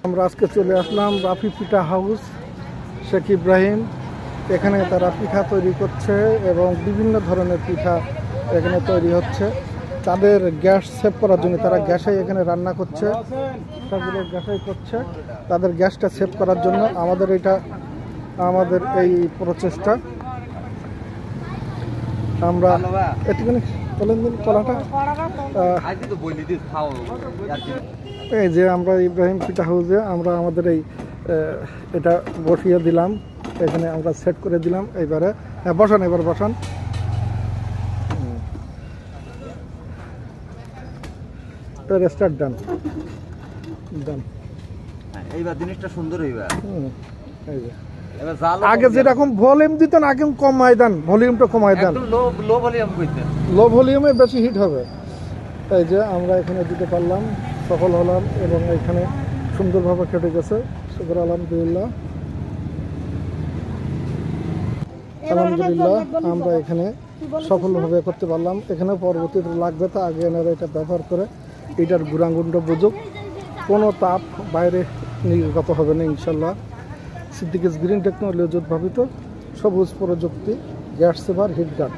আমরা আজকে চলে আসলাম রাফি পিঠা হাউস শেখ ইব্রাহিম। এখানে তারা পিঠা তৈরি করছে এবং বিভিন্ন ধরনের পিঠা এখানে তৈরি হচ্ছে। তাদের গ্যাস সেভ করার জন্য তারা গ্যাসে এখানে রান্না করছে, পিঠাগুলো গ্যাসেই করছে। তাদের গ্যাসটা সেভ করার জন্য আমাদের এই প্রচেষ্টা। আমরা একটুখানি বলেন দিন কলাটা। এই যে আমরা ইব্রাহিম পিঠা হাউসে আমরা আমাদের এটা বসিয়ে দিলাম, এখানে আমরা সেট করে দিলাম। এইবারে বসান, এবার বসান। স্টার্ট ডান ডান। এইবার জিনিসটা সুন্দর হইবা। এই যে আগে যেরকম ভলিউম দিতেন আগে কমাই দেন, ভলিউমটা কমাই দেন, লো ভলিউমে বেশি হিট হবে। এই যে আমরা এখানে দিতে পারলাম, সফল হলাম এবং এখানে সুন্দরভাবে কেটে গেছে। শুকর আলহামদুলিল্লাহ, আলহামদুলিল্লাহ আমরা এখানে সফলভাবে করতে পারলাম। এখানে পরবর্তীতে লাগবে তা আগে এনারা এটা ব্যবহার করে এটার গুণাগুণটা বুঝুক, কোনো তাপ বাইরে নির্গত হবে না ইনশাল্লাহ। সিদ্দিকিস গ্রিন টেকনোলজি উদ্ভাবিত সবুজ প্রযুক্তি গ্যাস সেভার হিট গার্ড।